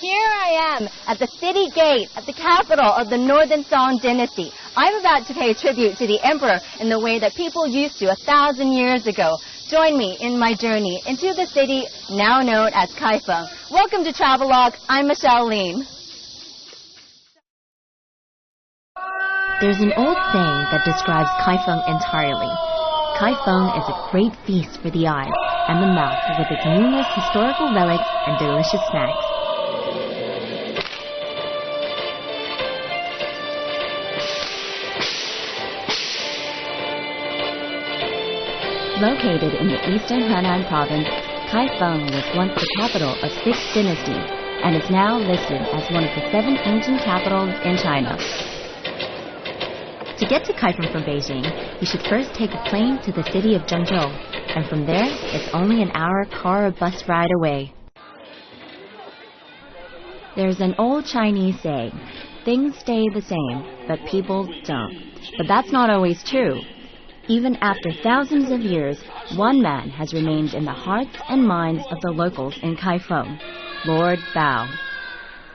Here I am at the city gate of the capital of the Northern Song dynasty. I'm about to pay tribute to the emperor in the way that people used to 1,000 years ago. Join me in my journey into the city now known as Kaifeng. Welcome to Travelogue. I'm Michelle Lean. There's an old saying that describes Kaifeng entirely. Kaifeng is a great feast for the eyes and the mouth with its numerous historical relics and delicious snacks. Located in the eastern Henan province, Kaifeng was once the capital of 6th dynasty and is now listed as one of the 7 ancient capitals in China. To get to Kaifeng from Beijing, you should first take a plane to the city of Zhengzhou, and from there, it's only an hour car or bus ride away. There's an old Chinese saying, things stay the same, but people don't. But that's not always true. Even after thousands of years, one man has remained in the hearts and minds of the locals in Kaifeng, Lord Bao.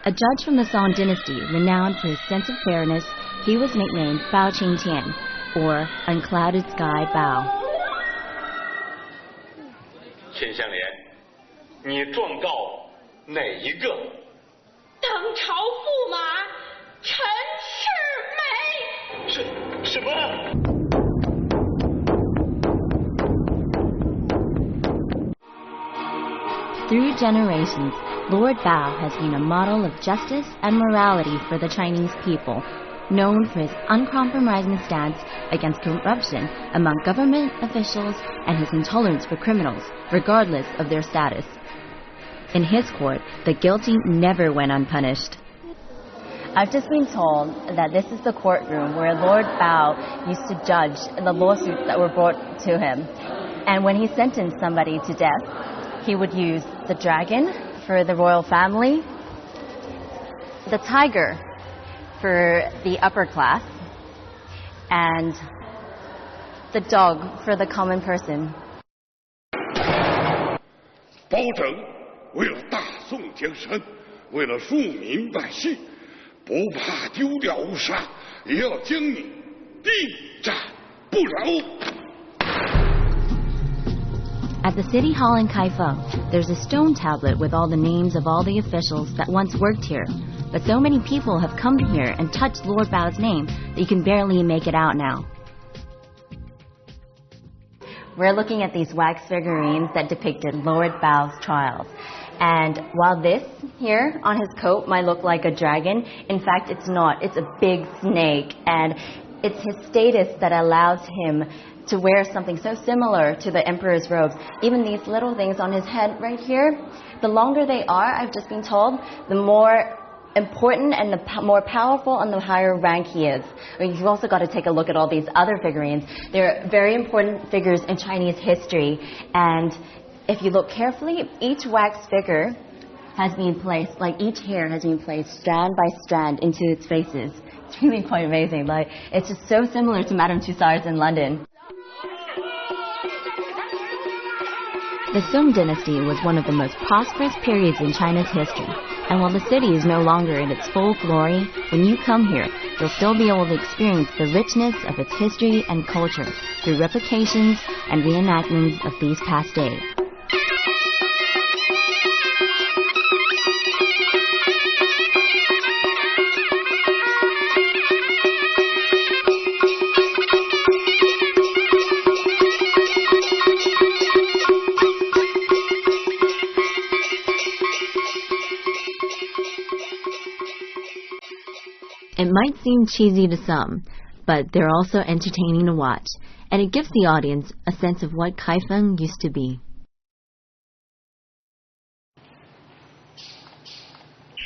A judge from the Song dynasty renowned for his sense of fairness, he was nicknamed Bao Qingtian, or Unclouded Sky Bao. 秦香莲，你状告哪一个？当朝驸马陈世美。什么？ Through generations, Lord Bao has been a model of justice and morality for the Chinese people, known for his uncompromising stance against corruption among government officials and his intolerance for criminals, regardless of their status. In his court, the guilty never went unpunished. I've just been told that this is the courtroom where Lord Bao used to judge the lawsuits that were brought to him. And when he sentenced somebody to death, he would use the dragon for the royal family, the tiger for the upper class, and the dog for the common person. 保证为了大宋江山，为了庶民百姓，不怕丢掉乌纱，也要将你定斩不饶。 At the city hall in Kaifeng, there's a stone tablet with all the names of all the officials that once worked here. But so many people have come here and touched Lord Bao's name that you can barely make it out now. We're looking at these wax figurines that depicted Lord Bao's trials. And while this here on his coat might look like a dragon, in fact it's not. It's a big snake, and it's his status that allows him to wear something so similar to the emperor's robes. Even these little things on his head right here, the longer they are, I've just been told, the more important and the more powerful and the higher rank he is. I mean, you've also got to take a look at all these other figurines. They're very important figures in Chinese history, and if you look carefully, each wax figure has been placed, like each hair has been placed strand by strand into its faces. It's really quite amazing. Like, it's just so similar to Madame Tussauds in London. The Song dynasty was one of the most prosperous periods in China's history, and while the city is no longer in its full glory, when you come here, you'll still be able to experience the richness of its history and culture through replications and reenactments of these past days. It might seem cheesy to some, but they're also entertaining to watch. and it gives the audience a sense of what Kaifeng used to be.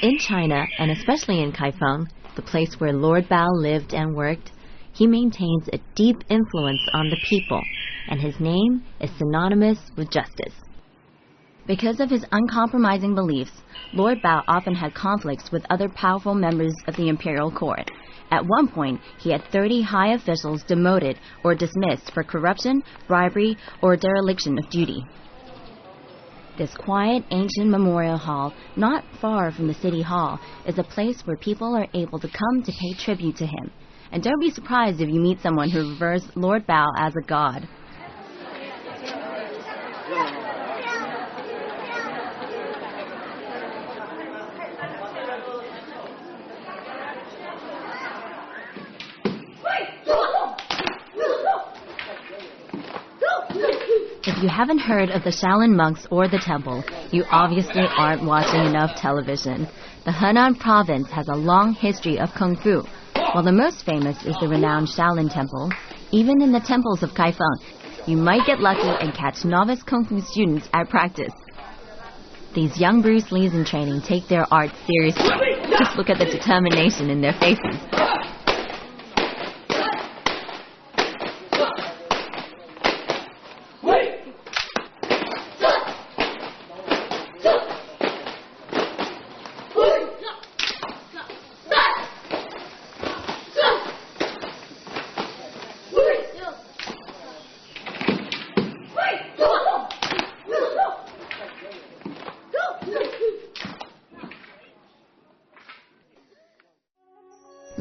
In China, and especially in Kaifeng, the place where Lord Bao lived and worked, he maintains a deep influence on the people, and his name is synonymous with justice. Because of his uncompromising beliefs, Lord Bao often had conflicts with other powerful members of the imperial court. At one point, he had 30 high officials demoted or dismissed for corruption, bribery, or dereliction of duty. This quiet, ancient memorial hall, not far from the city hall, is a place where people are able to come to pay tribute to him. And don't be surprised if you meet someone who reveres Lord Bao as a god. If you haven't heard of the Shaolin monks or the temple, you obviously aren't watching enough television. The Henan province has a long history of Kung Fu. While the most famous is the renowned Shaolin Temple, even in the temples of Kaifeng, you might get lucky and catch novice Kung Fu students at practice. These young Bruce Lees in training take their art seriously. Just look at the determination in their faces.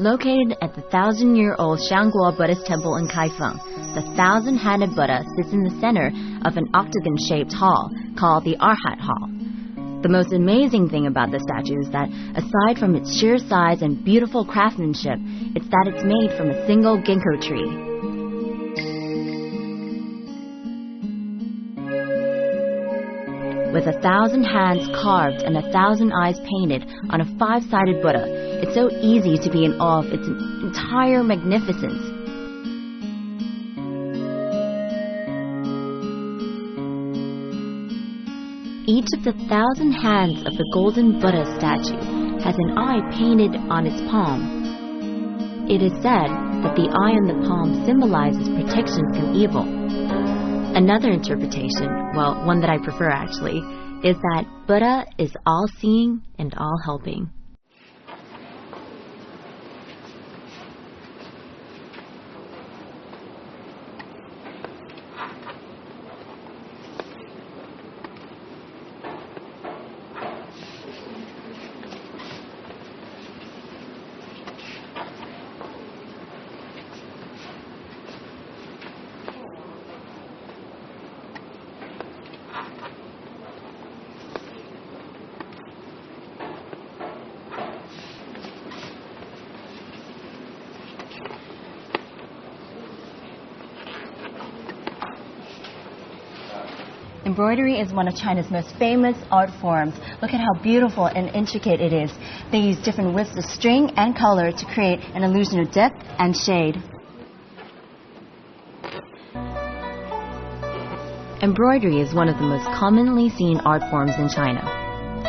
Located at the 1,000-year-old Shangguo Buddhist temple in Kaifeng, the 1,000-handed Buddha sits in the center of an octagon-shaped hall called the Arhat Hall. The most amazing thing about the statue is that, aside from its sheer size and beautiful craftsmanship, it's that it's made from a single ginkgo tree. With 1,000 hands carved and 1,000 eyes painted on a 5-sided Buddha, it's so easy to be in awe of its entire magnificence. Each of the 1,000 hands of the golden Buddha statue has an eye painted on its palm. It is said that the eye on the palm symbolizes protection from evil. Another interpretation, well, one that I prefer actually, is that Buddha is all-seeing and all-helping. Embroidery is one of China's most famous art forms. Look at how beautiful and intricate it is. They use different widths of string and color to create an illusion of depth and shade. Embroidery is one of the most commonly seen art forms in China.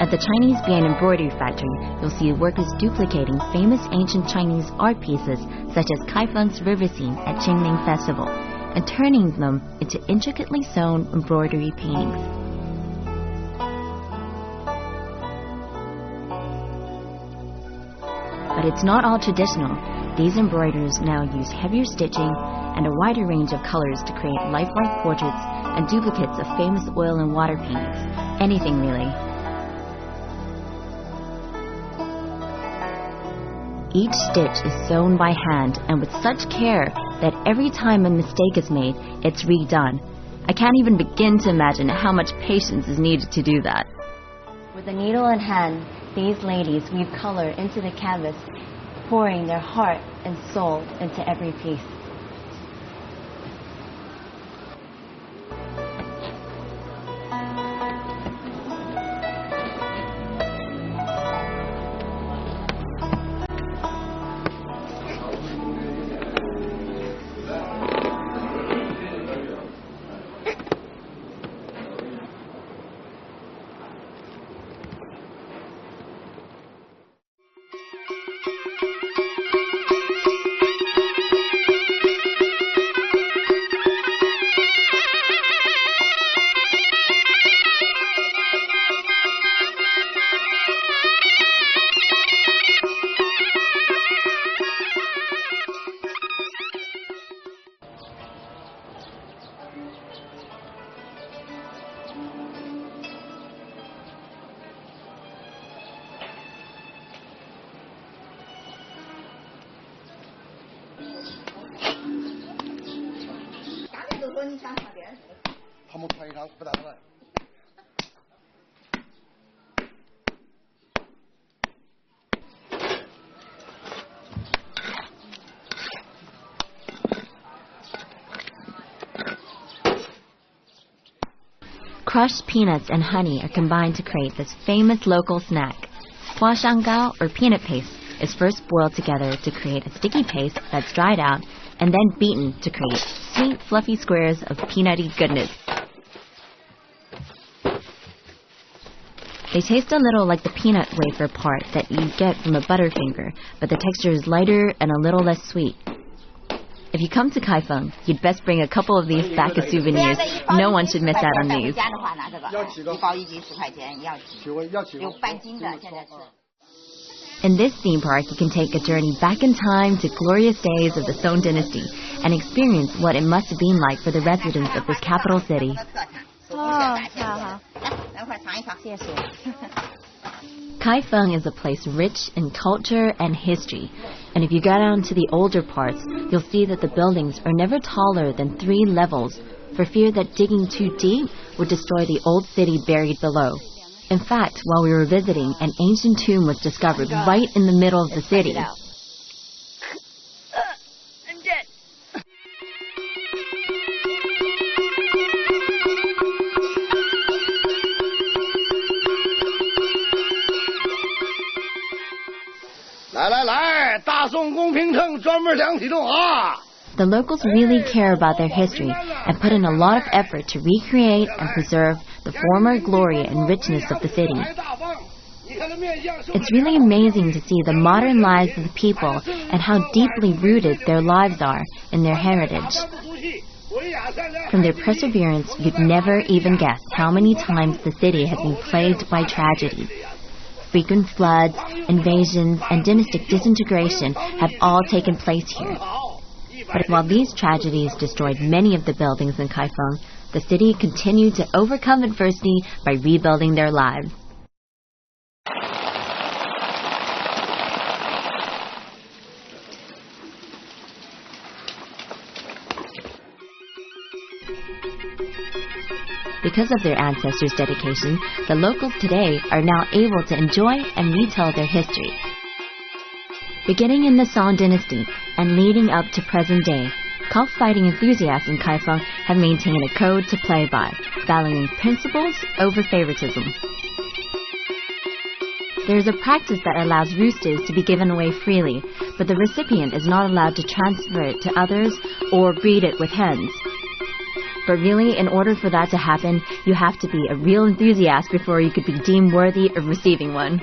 At the Chinese Bian Embroidery Factory, you'll see workers duplicating famous ancient Chinese art pieces such as Kaifeng's river scene at Qingming Festival, and turning them into intricately sewn embroidery paintings. But it's not all traditional. These embroiders now use heavier stitching and a wider range of colors to create lifelike portraits and duplicates of famous oil and water paintings. Anything really. Each stitch is sewn by hand and with such care that every time a mistake is made, it's redone. I can't even begin to imagine how much patience is needed to do that. With a needle in hand, these ladies weave color into the canvas, pouring their heart and soul into every piece. 他们团一场不打算。Crushed peanuts and honey are combined to create this famous local snack. Huashangao, or peanut paste, is first boiled together to create a sticky paste that's dried out and then beaten to create sweet, fluffy squares of peanutty goodness. They taste a little like the peanut wafer part that you get from a Butterfinger, but the texture is lighter and a little less sweet. If you come to Kaifeng, you'd best bring a couple of these back as souvenirs. No one should miss out on these. In this theme park, you can take a journey back in time to glorious days of the Song Dynasty and experience what it must have been like for the residents of this capital city. Kaifeng is a place rich in culture and history, and if you go down to the older parts, you'll see that the buildings are never taller than 3 levels, for fear that digging too deep would destroy the old city buried below. In fact, while we were visiting, an ancient tomb was discovered right in the middle of the city. I'm dead. The locals really care about their history and put in a lot of effort to recreate and preserve the former glory and richness of the city. It's really amazing to see the modern lives of the people and how deeply rooted their lives are in their heritage. From their perseverance, you'd never even guess how many times the city has been plagued by tragedy. Frequent floods, invasions, and dynastic disintegration have all taken place here. But while these tragedies destroyed many of the buildings in Kaifeng, the city continued to overcome adversity by rebuilding their lives. Because of their ancestors' dedication, the locals today are now able to enjoy and retell their history. Beginning in the Song Dynasty and leading up to present day, cockfighting enthusiasts in Kaifeng have maintained a code to play by, valuing principles over favoritism. There is a practice that allows roosters to be given away freely, but the recipient is not allowed to transfer it to others or breed it with hens. But really, in order for that to happen, you have to be a real enthusiast before you could be deemed worthy of receiving one.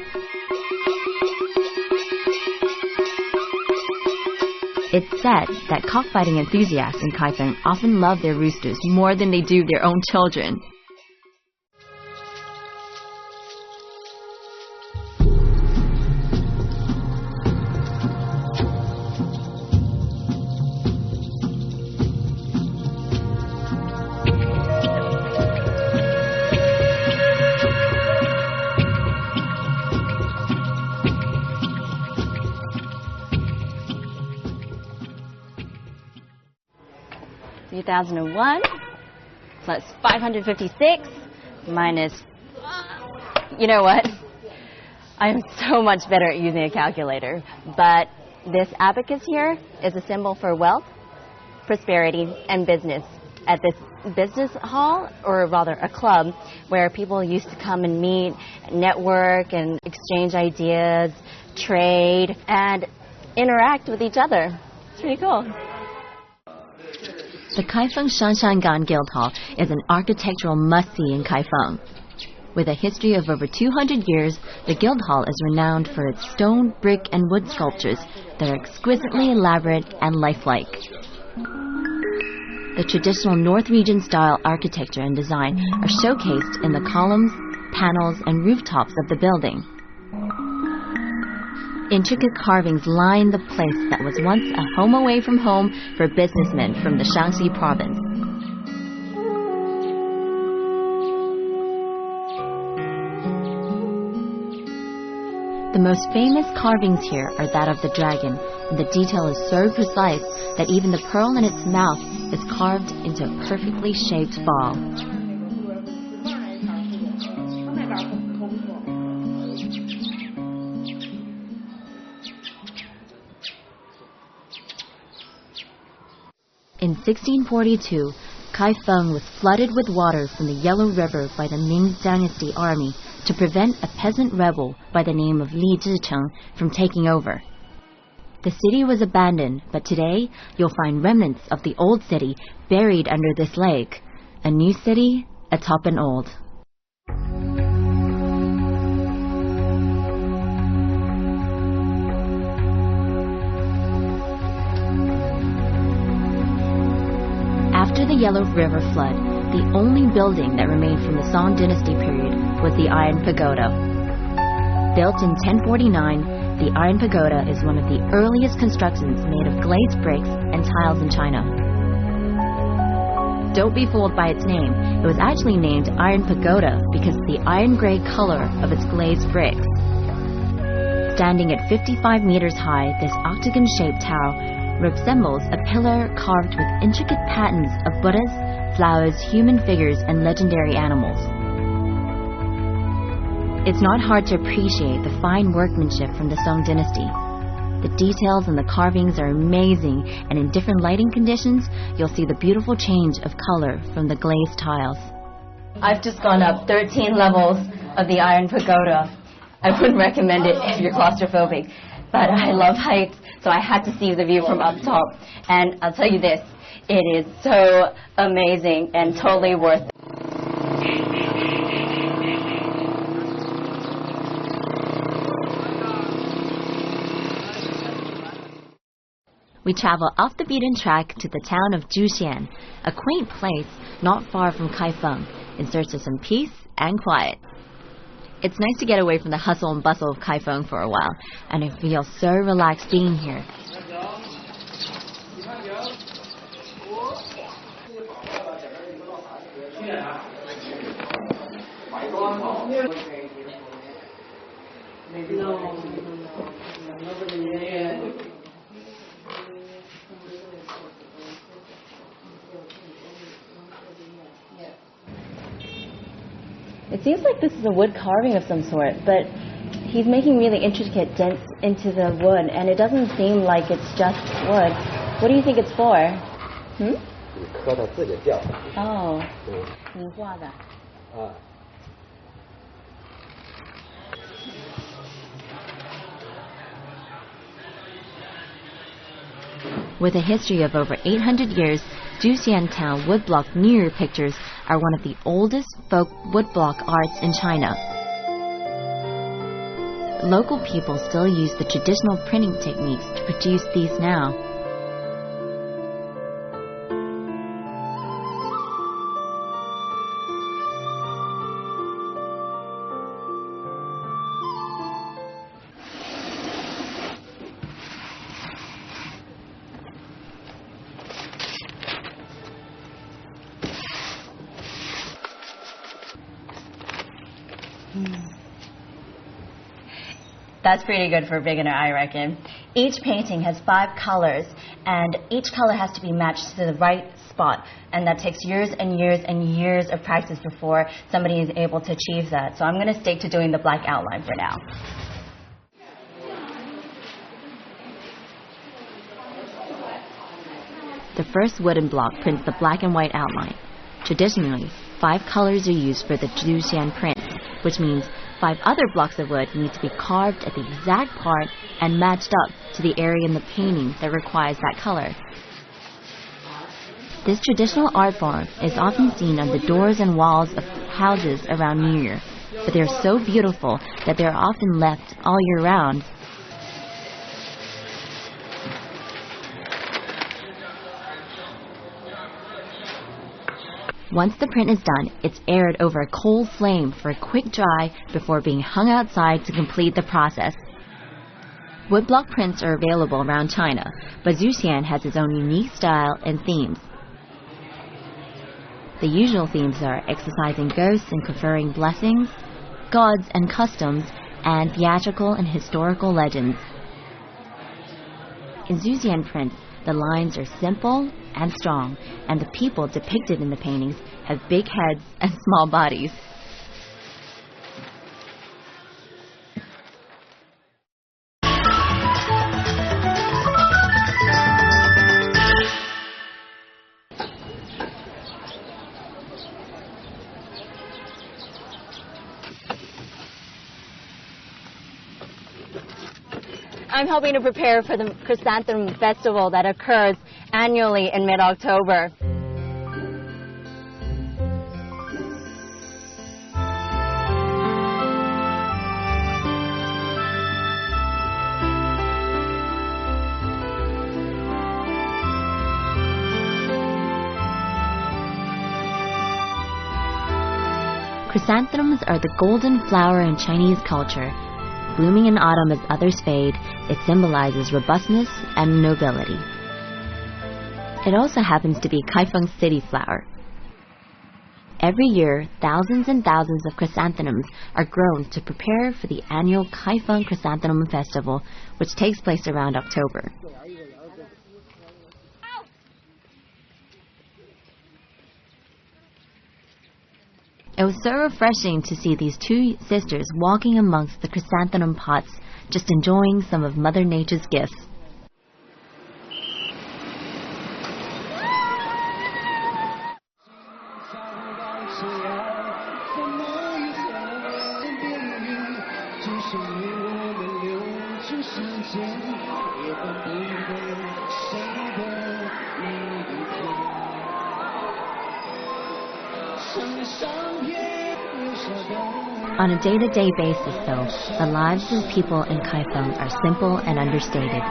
It's said that cockfighting enthusiasts in Kaifeng often love their roosters more than they do their own children. $2,001 plus 556 minus... You know what? I'm so much better at using a calculator. But this abacus here is a symbol for wealth, prosperity, and business. At this business hall, or rather a club, where people used to come and meet, network, and exchange ideas, trade, and interact with each other. It's pretty cool. The Kaifeng Shanshangan Guildhall is an architectural must-see in Kaifeng. With a history of over 200 years, the Guildhall is renowned for its stone, brick, and wood sculptures that are exquisitely elaborate and lifelike. The traditional North Region style architecture and design are showcased in the columns, panels, and rooftops of the building. Intricate carvings line the place that was once a home away from home for businessmen from the Shaanxi province. The most famous carvings here are that of the dragon, and the detail is so precise that even the pearl in its mouth is carved into a perfectly shaped ball. In 1642, Kaifeng was flooded with water from the Yellow River by the Ming Dynasty army to prevent a peasant rebel by the name of Li Zhicheng from taking over. The city was abandoned, but today you'll find remnants of the old city buried under this lake. A new city atop an old. After the Yellow River flood, the only building that remained from the Song Dynasty period was the Iron Pagoda. Built in 1049, the Iron Pagoda is one of the earliest constructions made of glazed bricks and tiles in China. Don't be fooled by its name. It was actually named Iron Pagoda because of the iron-gray color of its glazed bricks. Standing at 55 meters high, this octagon-shaped tower resembles a pillar carved with intricate patterns of Buddhas, flowers, human figures, and legendary animals. It's not hard to appreciate the fine workmanship from the Song Dynasty. The details and the carvings are amazing, and in different lighting conditions, you'll see the beautiful change of color from the glazed tiles. I've just gone up 13 levels of the Iron Pagoda. I wouldn't recommend it if you're claustrophobic, but I love heights, so I had to see the view from up top. And I'll tell you this, it is so amazing and totally worth it. We travel off the beaten track to the town of Zhuxian, a quaint place not far from Kaifeng, in search of some peace and quiet. It's nice to get away from the hustle and bustle of Kaifeng for a while, and I feel so relaxed being here. It seems like this is a wood carving of some sort, but he's making really intricate dents into the wood, and it doesn't seem like it's just wood. What do you think it's for? Oh. With a history of over 800 years, Zhuxian Town woodblock mirror pictures are one of the oldest folk woodblock arts in China. Local people still use the traditional printing techniques to produce these now. That's pretty good for a beginner, I reckon. Each painting has 5 colors, and each color has to be matched to the right spot, and that takes years and years and years of practice before somebody is able to achieve that. So I'm going to stick to doing the black outline for now. The first wooden block prints the black and white outline. Traditionally, 5 colors are used for the Zhuxian print, which means 5 other blocks of wood need to be carved at the exact part and matched up to the area in the painting that requires that color. This traditional art form is often seen on the doors and walls of houses around New Year, but they are so beautiful that they are often left all year round. Once the print is done, it's aired over a coal flame for a quick dry before being hung outside to complete the process. Woodblock prints are available around China, but Zhuxian has its own unique style and themes. The usual themes are exorcising ghosts and conferring blessings, gods and customs, and theatrical and historical legends. In Zhuxian prints, The lines are simple and strong, and the people depicted in the paintings have big heads and small bodies. I'm helping to prepare for the Chrysanthemum Festival that occurs annually in mid-October. Chrysanthemums are the golden flower in Chinese culture. Blooming in autumn as others fade, it symbolizes robustness and nobility. It also happens to be Kaifeng's city flower. Every year, thousands and thousands of chrysanthemums are grown to prepare for the annual Kaifeng Chrysanthemum Festival, which takes place around October. It was so refreshing to see these two sisters walking amongst the chrysanthemum pots, just enjoying some of Mother Nature's gifts. On a day-to-day basis, though, the lives of people in Kaifeng are simple and understated.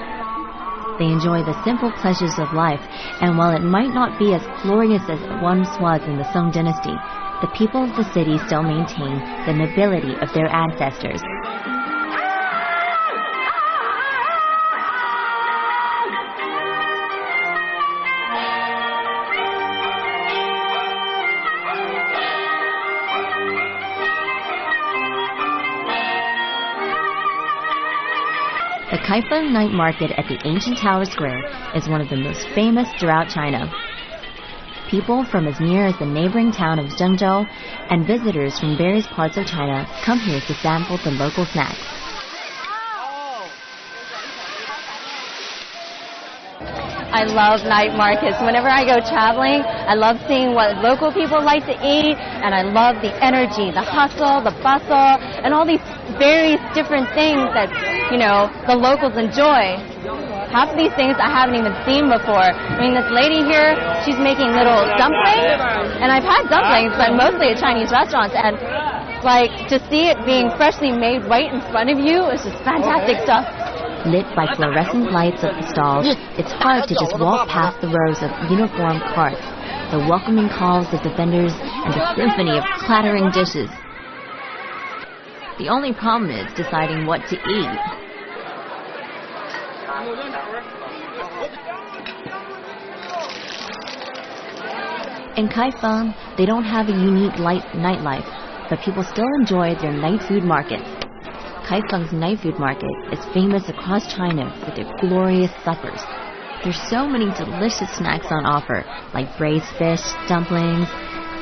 They enjoy the simple pleasures of life, and while it might not be as glorious as it once was in the Song dynasty, the people of the city still maintain the nobility of their ancestors. The Kaifeng Night Market at the ancient Tower Square is one of the most famous throughout China. People from as near as the neighboring town of Zhengzhou and visitors from various parts of China come here to sample the local snacks. I love night markets. Whenever I go traveling, I love seeing what local people like to eat, and I love the energy, the hustle, the bustle, and all these various different things that, you know, the locals enjoy. Half of these things I haven't even seen before. I mean, this lady here, she's making little dumplings, and I've had dumplings, but mostly at Chinese restaurants, and like, to see it being freshly made right in front of you is just fantastic stuff. Lit by fluorescent lights of the stalls, it's hard to just walk past the rows of uniformed carts, the welcoming calls of the vendors, and the symphony of clattering dishes. The only problem is deciding what to eat. In Kaifeng, they don't have a unique nightlife, but people still enjoy their night food markets. Kaifeng's night food market is famous across China for their glorious suppers. There's so many delicious snacks on offer, like braised fish, dumplings,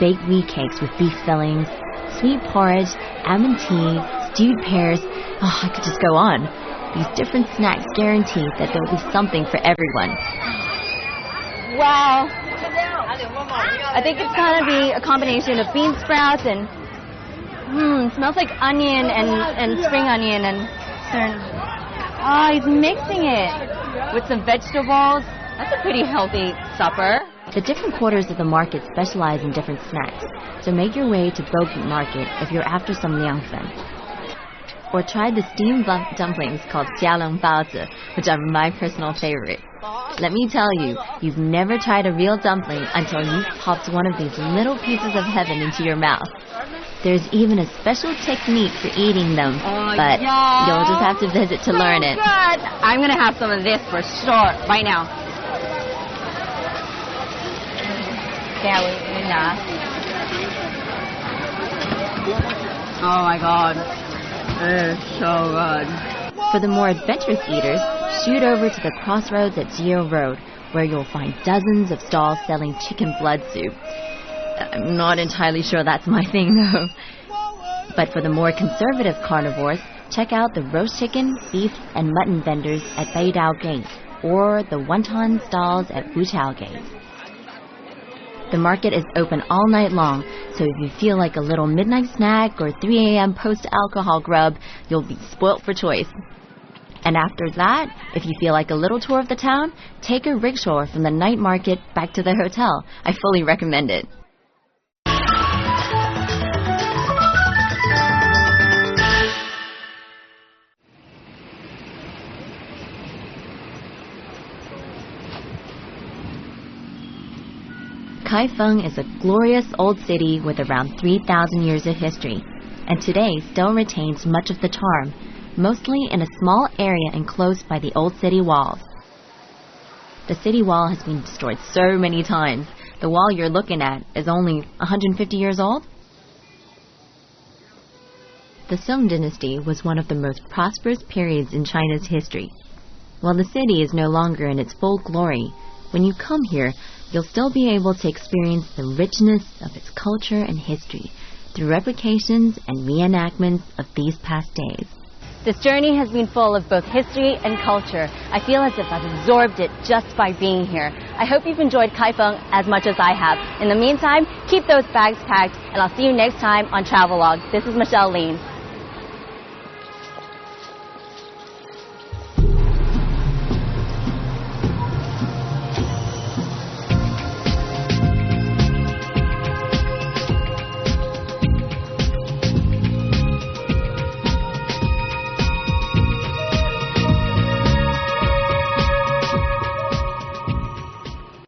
baked meat cakes with beef fillings, sweet porridge, almond tea, stewed pears. Oh, I could just go on. These different snacks guarantee that there will be something for everyone. Wow. I think it's gonna be a combination of bean sprouts and smells like onion and spring onion and he's mixing it with some vegetables. That's a pretty healthy supper. The different quarters of the market specialize in different snacks, so make your way to Bogut Market if you're after some liangfen. Or try the steamed dumplings called xiaolong baozi, which are my personal favorite. Let me tell you, you've never tried a real dumpling until you've popped one of these little pieces of heaven into your mouth. There's even a special technique for eating them, but you'll just have to visit to learn it. Good. I'm going to have some of this for sure, right now. Oh my god. It is so good. For the more adventurous eaters, shoot over to the crossroads at Zio Road, where you'll find dozens of stalls selling chicken blood soup. I'm not entirely sure that's my thing, though. But for the more conservative carnivores, check out the roast chicken, beef, and mutton vendors at Beidao Gate or the wonton stalls at Wuchao Gate. The market is open all night long, so if you feel like a little midnight snack or 3 a.m. post-alcohol grub, you'll be spoilt for choice. And after that, if you feel like a little tour of the town, take a rickshaw from the night market back to the hotel. I fully recommend it. Kaifeng is a glorious old city with around 3,000 years of history, and today still retains much of the charm, mostly in a small area enclosed by the old city walls. The city wall has been destroyed so many times. The wall you're looking at is only 150 years old. The Song dynasty was one of the most prosperous periods in China's history. While the city is no longer in its full glory, when you come here, you'll still be able to experience the richness of its culture and history through replications and reenactments of these past days. This journey has been full of both history and culture. I feel as if I've absorbed it just by being here. I hope you've enjoyed Kaifeng as much as I have. In the meantime, keep those bags packed, and I'll see you next time on Travelogue. This is Michelle Lin.